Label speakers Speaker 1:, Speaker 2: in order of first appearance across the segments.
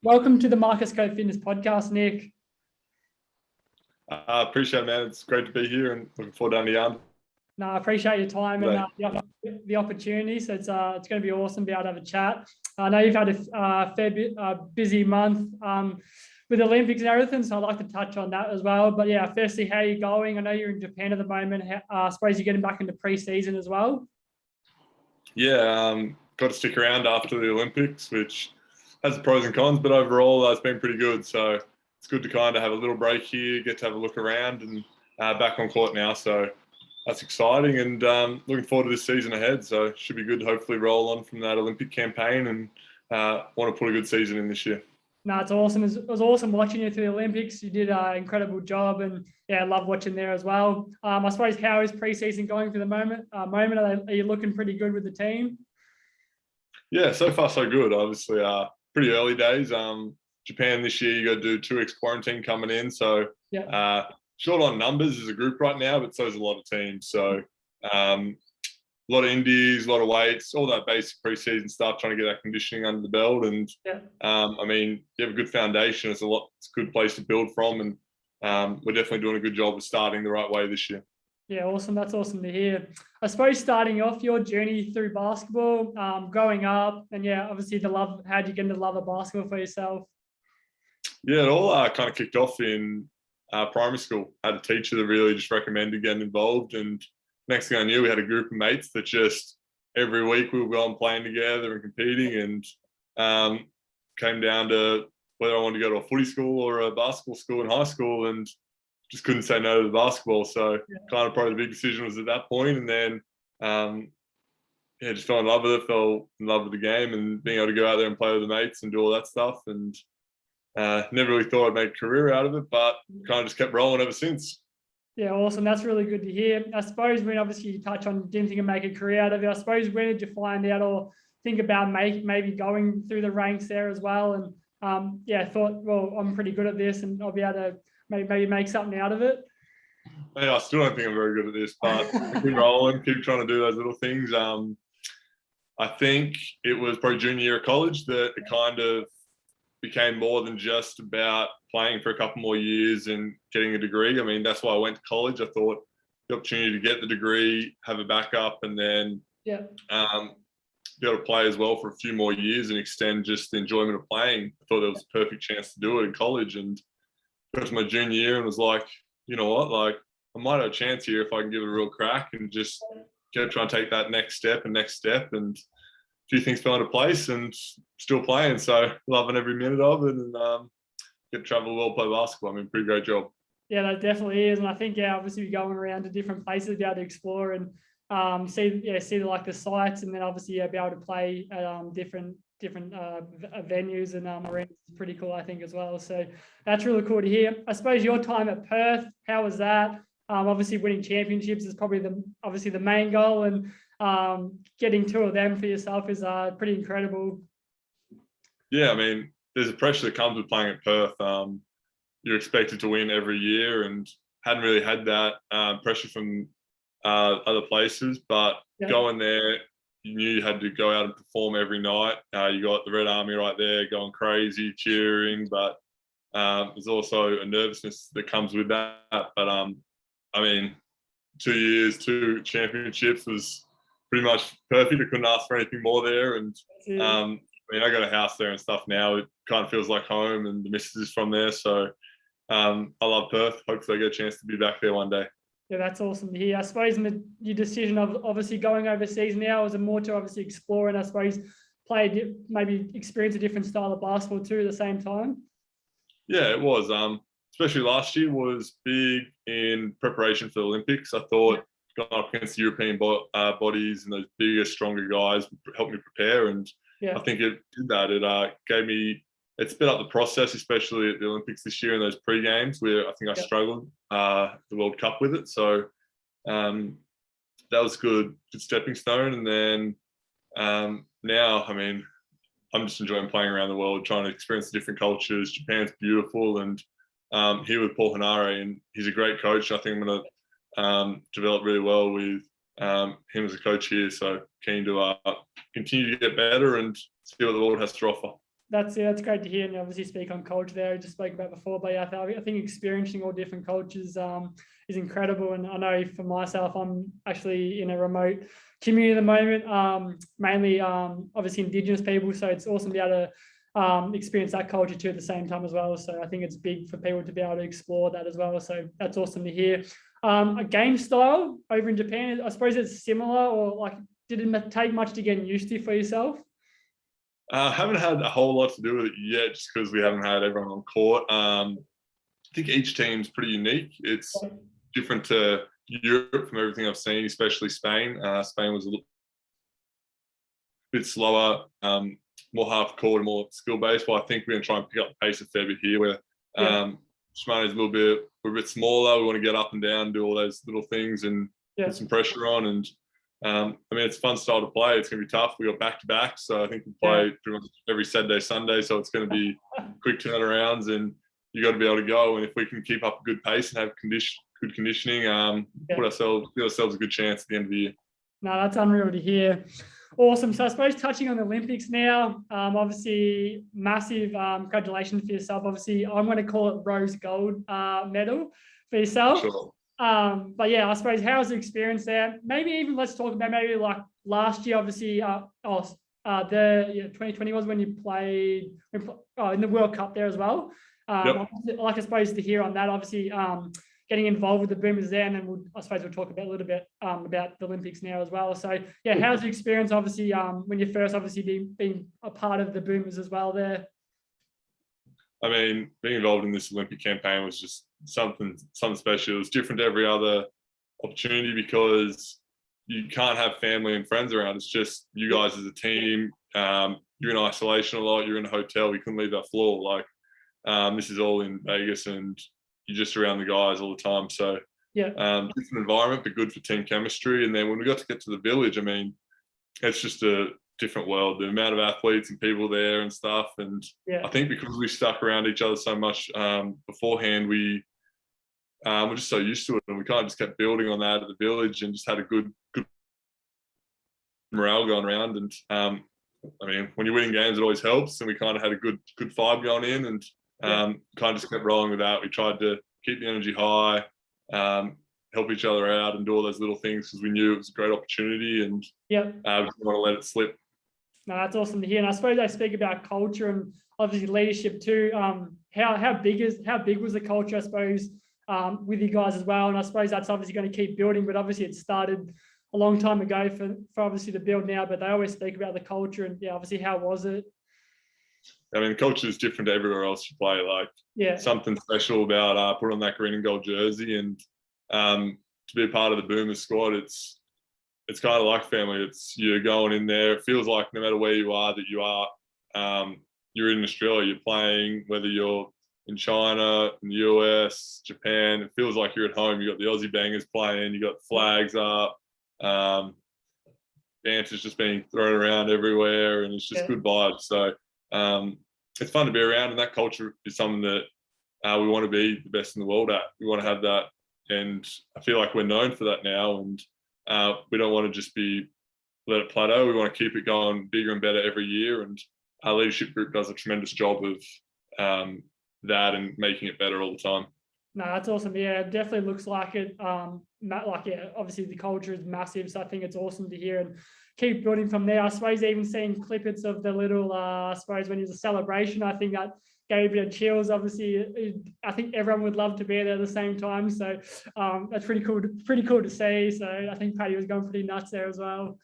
Speaker 1: Welcome to the Marcus Cope Fitness Podcast, Nick.
Speaker 2: I appreciate it, man. It's great to be here and looking forward down the yarn.
Speaker 1: No, I appreciate your time and
Speaker 2: Right.
Speaker 1: the opportunity. So it's going to be awesome to be able to have a chat. I know you've had a fair bit busy month with the Olympics and everything, so I'd like to touch on that as well. But yeah, firstly, how are you going? I know you're in Japan at the moment. I suppose you're getting back into pre-season as well.
Speaker 2: Yeah, got to stick around after the Olympics, which has pros and cons, but overall it's been pretty good. So it's good to kind of have a little break here, get to have a look around, and back on court now. So that's exciting, and looking forward to this season ahead. So it should be good to hopefully roll on from that Olympic campaign and want to put a good season in this year.
Speaker 1: No, it's awesome. It was awesome watching you through the Olympics. You did an incredible job, and yeah, I love watching there as well. I suppose, how is preseason going for the moment? Are you looking pretty good with the team?
Speaker 2: Yeah, so far so good. Obviously, pretty early days. Japan this year, you got to do 2 weeks quarantine coming in, so
Speaker 1: Yeah.
Speaker 2: short on numbers as a group right now, but so is a lot of teams. So a lot of indies, a lot of weights, all that basic preseason stuff, trying to get that conditioning under the belt. And
Speaker 1: Yeah.
Speaker 2: I mean, you have a good foundation. It's a good place to build from, and we're definitely doing a good job of starting the right way this year.
Speaker 1: Yeah, awesome. That's awesome to hear. I suppose starting off your journey through basketball, growing up, and yeah, obviously how'd you get into the love of basketball for yourself?
Speaker 2: Yeah, it all kind of kicked off in primary school. I had a teacher that really just recommended getting involved, and next thing I knew, we had a group of mates that just every week we were going playing together and competing, and came down to whether I wanted to go to a footy school or a basketball school in high school, and just couldn't say no to the basketball. So kind of probably the big decision was at that point, and then just fell in love with it, fell in love with the game, and being able to go out there and play with the mates and do all that stuff. And never really thought I'd make a career out of it, but kind of just kept rolling ever since.
Speaker 1: Yeah, awesome. That's really good to hear. I suppose when obviously you touch on didn't think of make a career out of it, I suppose when did you find out or think about maybe going through the ranks there as well? And thought, well, I'm pretty good at this and I'll be able to maybe make something out of it.
Speaker 2: Yeah, I still don't think I'm very good at this, but I keep rolling, keep trying to do those little things. I think it was probably junior year of college that it kind of became more than just about playing for a couple more years and getting a degree. I mean, that's why I went to college. I thought the opportunity to get the degree, have a backup, and then be able to play as well for a few more years and extend just the enjoyment of playing. I thought there was a perfect chance to do it in college, and got to my junior year and was like, you know what, like I might have a chance here if I can give it a real crack, and just kept trying to take that next step. And a few things fell into place, and still playing. So loving every minute of it, and get to travel the world, play basketball. I mean, pretty great job.
Speaker 1: Yeah, that definitely is. And I think, obviously going around to different places to be able to explore and see like the sites, and then obviously be able to play at different venues and arenas is pretty cool, I think, as well. So that's really cool to hear. I suppose your time at Perth, how was that? Obviously winning championships is probably the main goal, and getting 2 of them for yourself is pretty incredible.
Speaker 2: Yeah, I mean, there's a pressure that comes with playing at Perth. You're expected to win every year, and hadn't really had that pressure from other places. But going there, you knew you had to go out and perform every night. You got the Red Army right there going crazy, cheering, but there's also a nervousness that comes with that. But I mean, 2 years, 2 championships was pretty much perfect. I couldn't ask for anything more there. And I mean, I got a house there and stuff now. It kind of feels like home, and the missus is from there. So I love Perth. Hopefully I get a chance to be back there one day.
Speaker 1: Yeah, that's awesome to hear. I suppose your decision of obviously going overseas now is more to obviously explore and I suppose maybe experience a different style of basketball too at the same time.
Speaker 2: Yeah, it was. Especially last year was big in preparation for the Olympics. I thought going up against the European bodies and those bigger, stronger guys helped me prepare, and I think it did that. It sped up the process, especially at the Olympics this year in those pre-games where I think I struggled the World Cup with it. So that was good stepping stone. And then now, I mean, I'm just enjoying playing around the world, trying to experience the different cultures. Japan's beautiful, and here with Paul Hanare, and he's a great coach. I think I'm going to develop really well with him as a coach here. So keen to continue to get better and see what the world has to offer.
Speaker 1: That's yeah, that's great to hear, and obviously speak on culture there. I just spoke about before, but yeah, I think experiencing all different cultures is incredible. And I know for myself, I'm actually in a remote community at the moment, mainly obviously Indigenous people. So it's awesome to be able to experience that culture too at the same time as well. So I think it's big for people to be able to explore that as well. So that's awesome to hear. A game style over in Japan, I suppose it's similar, or like, did it take much to get used to for yourself?
Speaker 2: Haven't had a whole lot to do with it yet, just because we haven't had everyone on court. I think each team's pretty unique. It's different to Europe from everything I've seen, especially Spain. Spain was a little bit slower, more half court, more skill based. But I think we're going to try and pick up the pace a fair bit here. Where Shimano's we're a bit smaller. We want to get up and down, do all those little things, and put some pressure on. And I mean, it's a fun style to play. It's going to be tough. We got back to back, so I think we play pretty much every Saturday, Sunday. So it's going to be quick turnarounds, and you got to be able to go. And if we can keep up a good pace and have good conditioning, give ourselves a good chance at the end of the year.
Speaker 1: No, that's unreal to hear. Awesome. So I suppose touching on the Olympics now, obviously massive congratulations for yourself. Obviously, I'm going to call it rose gold medal for yourself.
Speaker 2: Sure.
Speaker 1: But yeah, I suppose how's the experience there? Maybe even let's talk about maybe like last year, obviously, the 2020 was when you played in the World Cup there as well. Like I suppose to hear on that, obviously, getting involved with the Boomers there, and then I suppose we'll talk about a little bit about the Olympics now as well. So yeah, how's the experience? Obviously, when you first obviously being a part of the Boomers as well there.
Speaker 2: I mean, being involved in this Olympic campaign was just something special. It was different to every other opportunity because you can't have family and friends around. It's just you guys as a team. You're in isolation a lot. You're in a hotel. We couldn't leave that floor. Like this is all in Vegas, and you're just around the guys all the time. So different environment, but good for team chemistry. And then when we got to get to the village, I mean, it's just a different world. The amount of athletes and people there and stuff. And I think because we stuck around each other so much beforehand, we're just so used to it, and we kind of just kept building on that at the village, and just had a good morale going around. And I mean, when you're winning games, it always helps. And we kind of had a good vibe going in, and kind of just kept rolling with that. We tried to keep the energy high, help each other out, and do all those little things because we knew it was a great opportunity, and we didn't want to let it slip.
Speaker 1: No, that's awesome to hear. And I suppose I speak about culture and obviously leadership too. How big was the culture, I suppose, with you guys as well? And I suppose that's obviously going to keep building, but obviously it started a long time ago for obviously to build now, but they always speak about the culture, and obviously how was it?
Speaker 2: I mean, culture is different to everywhere else you play. Like something special about putting on that green and gold jersey, and to be a part of the Boomers squad, it's kind of like family. It's you're going in there. It feels like no matter where you are, that you are, you're in Australia. You're playing, whether you're in China, in the US, Japan. It feels like you're at home. You got the Aussie bangers playing. You got flags up. Banter's just being thrown around everywhere, and it's just good vibes. So it's fun to be around, and that culture is something that we want to be the best in the world at. We want to have that, and I feel like we're known for that now. And we don't want to just let it plateau. We want to keep it going bigger and better every year. And our leadership group does a tremendous job of that and making it better all the time.
Speaker 1: No, that's awesome. Yeah, it definitely looks like it. Obviously the culture is massive, so I think it's awesome to hear and keep building from there. I suppose even seeing clippets of the little, I suppose when there's a celebration, I think that gave a bit of chills. Obviously, I think everyone would love to be there at the same time. So that's pretty cool to see. So I think Paddy was going pretty nuts there as well.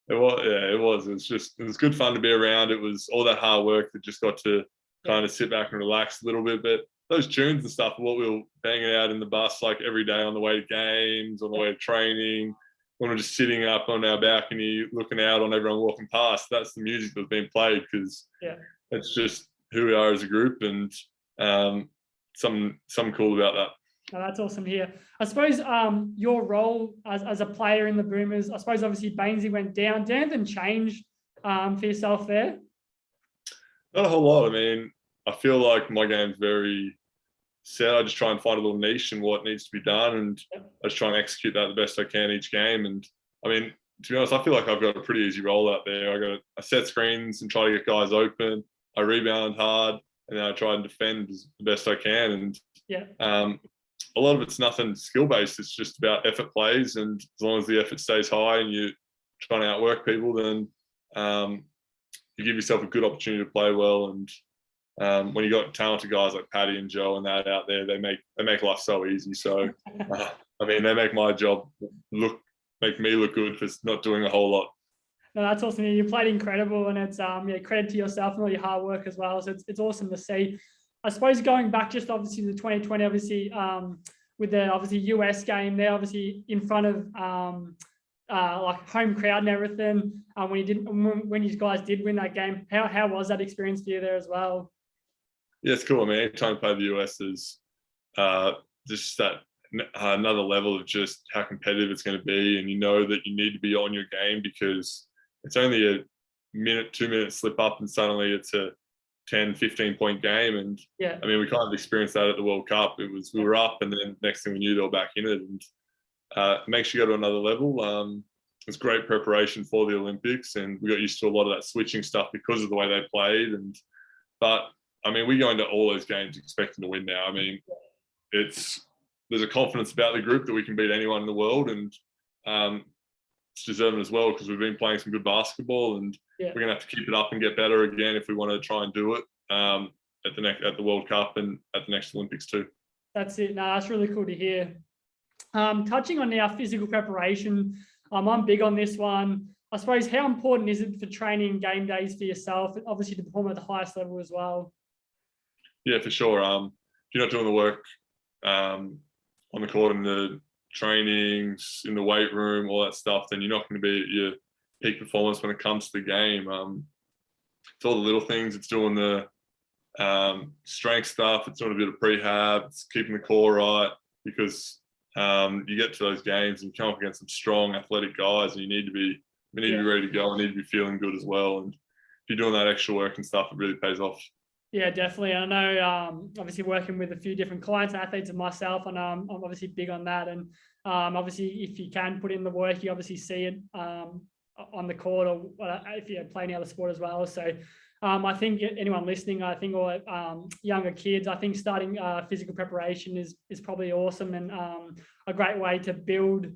Speaker 2: It was. It was good fun to be around. It was all that hard work that just got to kind of sit back and relax a little bit. But those tunes and stuff, what we were banging out in the bus like every day on the way to games, on the way to training, when we're just sitting up on our balcony looking out on everyone walking past, that's the music that's being played, because it's just who we are as a group, and something cool about that.
Speaker 1: Oh, that's awesome here. I suppose your role as a player in the Boomers, I suppose obviously Bainesy went down. Did anything change for yourself there?
Speaker 2: Not a whole lot. I mean, I feel like my game's very set. I just try and find a little niche in what needs to be done, and I just try and execute that the best I can each game. And I mean, to be honest, I feel like I've got a pretty easy role out there. I set screens and try to get guys open. I rebound hard, and then I try and defend as the best I can. And
Speaker 1: Yeah.
Speaker 2: A lot of it's nothing skill based. It's just about effort plays, and as long as the effort stays high and you're trying to outwork people, then you give yourself a good opportunity to play well. And when you got talented guys like Paddy and Joe and that out there, they make life so easy. So I mean, they make my job make me look good for not doing a whole lot.
Speaker 1: No, that's awesome. You played incredible, and it's credit to yourself and all your hard work as well. So it's awesome to see. I suppose going back just obviously to 2020, obviously with the obviously US game, they're obviously in front of like home crowd and everything. When you guys did win that game, how was that experience for you there as well?
Speaker 2: Yeah, it's cool. I mean, anytime you play the US, there's just that another level of just how competitive it's going to be, and you know that you need to be on your game because it's only a minute, 2 minutes slip up, and suddenly it's a 10, 15 point game. And
Speaker 1: yeah,
Speaker 2: I mean, we kind of experienced that at the World Cup. We were up, and then next thing we knew, they were back in it, and it makes you go to another level. It's great preparation for the Olympics, and we got used to a lot of that switching stuff because of the way they played. But I mean, we go into all those games expecting to win now. I mean, there's a confidence about the group that we can beat anyone in the world, and it's deserving as well because we've been playing some good basketball, and we're going to have to keep it up and get better again if we want to try and do it at the World Cup and at the next Olympics too.
Speaker 1: That's it. No, that's really cool to hear. Touching on our physical preparation, I'm big on this one. I suppose, how important is it for training game days for yourself, obviously to perform at the highest level as well?
Speaker 2: Yeah, for sure. If you're not doing the work on the court and the trainings, in the weight room, all that stuff, then you're not going to be at your peak performance when it comes to the game. It's all the little things. It's doing the strength stuff. It's doing a bit of prehab. It's keeping the core right, because you get to those games and you come up against some strong athletic guys, and you need to be ready to go and need to be feeling good as well. And if you're doing that extra work and stuff, it really pays off. Yeah,
Speaker 1: definitely. I know, obviously working with a few different clients, athletes, and myself, and I'm obviously big on that. And obviously, if you can put in the work, you obviously see it on the court, or if you're playing any other sport as well. So I think anyone listening, I think, or younger kids, I think starting physical preparation is probably awesome, and a great way to build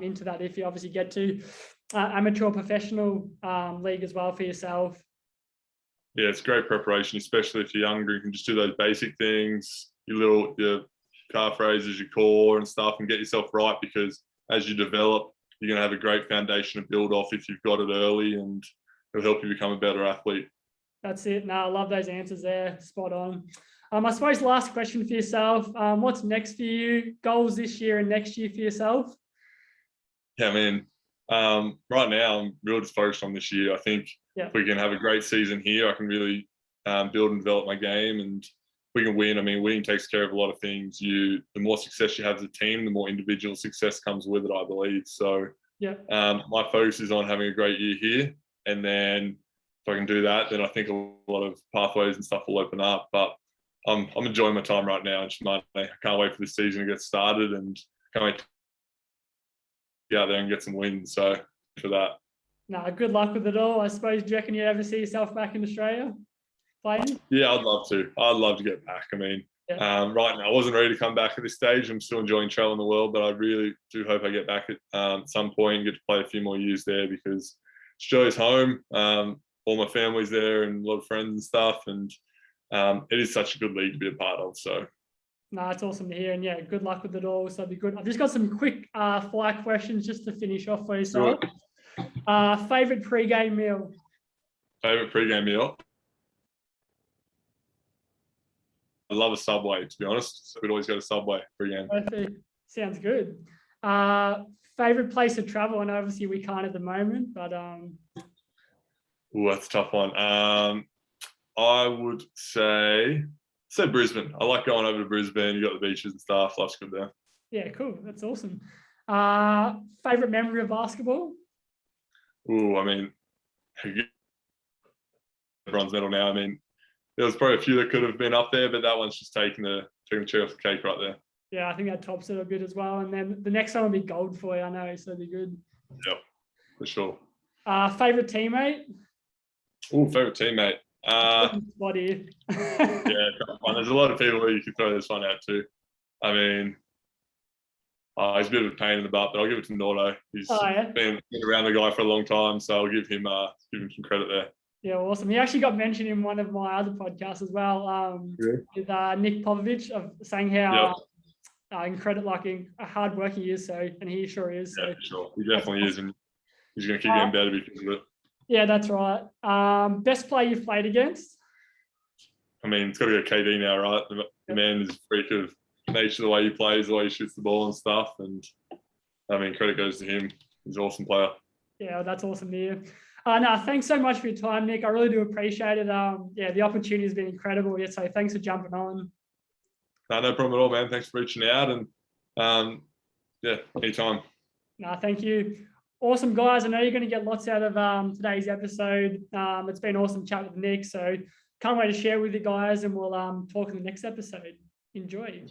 Speaker 1: into that if you obviously get to amateur or professional league as well for yourself.
Speaker 2: Yeah, it's great preparation, especially if you're younger. You can just do those basic things, your calf raises, your core and stuff, and get yourself right, because as you develop, you're going to have a great foundation to build off if you've got it early, and it'll help you become a better athlete.
Speaker 1: That's it. No, I love those answers there. Spot on. I suppose last question for yourself. What's next for you? Goals this year and next year for yourself?
Speaker 2: Yeah, I mean, right now I'm really just focused on this year. I think if we can have a great season here, I can really build and develop my game, and we can win. I mean, winning takes care of a lot of things. The more success you have as a team, the more individual success comes with it, I believe. So my focus is on having a great year here, and then if I can do that, then I think a lot of pathways and stuff will open up. But I'm enjoying my time right now, and I can't wait for this season to get started, and can't wait to get out there and get some wins. So for that.
Speaker 1: No, good luck with it all. I suppose, do you reckon you ever see yourself back in Australia playing?
Speaker 2: Yeah, I'd love to. I'd love to get back. I mean, right now I wasn't ready to come back at this stage. I'm still enjoying traveling the world, but I really do hope I get back at some point and get to play a few more years there, because Australia's home. All my family's there and a lot of friends and stuff, and it is such a good league to be a part of. So.
Speaker 1: No, it's awesome to hear, and yeah, good luck with it all. So it'll be good. I've just got some quick fire questions just to finish off for yourself. Favorite pre-game meal?
Speaker 2: Favorite pre-game meal? I love a Subway, to be honest. So we'd always go to Subway pre-game.
Speaker 1: Perfect. Sounds good. Favorite place to travel? And obviously we can't at the moment, but
Speaker 2: Ooh, that's a tough one. I would say Brisbane. I like going over to Brisbane. You got the beaches and stuff. Life's good there.
Speaker 1: Yeah, cool. That's awesome. Favorite memory of basketball?
Speaker 2: Ooh, I mean, bronze medal now. I mean, there was probably a few that could have been up there, but that one's just taking the cherry off the cake right there.
Speaker 1: Yeah, I think that tops it a bit as well. And then the next one will be gold for you, I know, so it'll be good.
Speaker 2: Yep, for sure.
Speaker 1: Favorite teammate?
Speaker 2: Favorite teammate.
Speaker 1: Spot here.
Speaker 2: Yeah, tough one. There's a lot of people where you could throw this one out too. I mean, he's a bit of a pain in the butt, but I'll give it to Nordo. He's been around the guy for a long time, so I'll give him some credit there.
Speaker 1: Yeah, awesome. He actually got mentioned in one of my other podcasts as well, with Nick Popovich, of saying how incredible, hard working he is. So, and he sure is.
Speaker 2: Yeah,
Speaker 1: so.
Speaker 2: for sure. He definitely is, and he's going to keep getting better because of it.
Speaker 1: Yeah, that's right. Best player you've played against?
Speaker 2: I mean, it's got to go KD now, right? The man is a freak of nature, the way he plays, the way he shoots the ball and stuff. And I mean, credit goes to him. He's an awesome player.
Speaker 1: Yeah, that's awesome to hear. No, thanks so much for your time, Nick. I really do appreciate it. The opportunity has been incredible. So thanks for jumping on.
Speaker 2: No problem at all, man. Thanks for reaching out. And anytime.
Speaker 1: No, thank you. Awesome, guys. I know you're going to get lots out of today's episode. It's been awesome chat with Nick. So can't wait to share with you guys, and we'll talk in the next episode. Enjoy.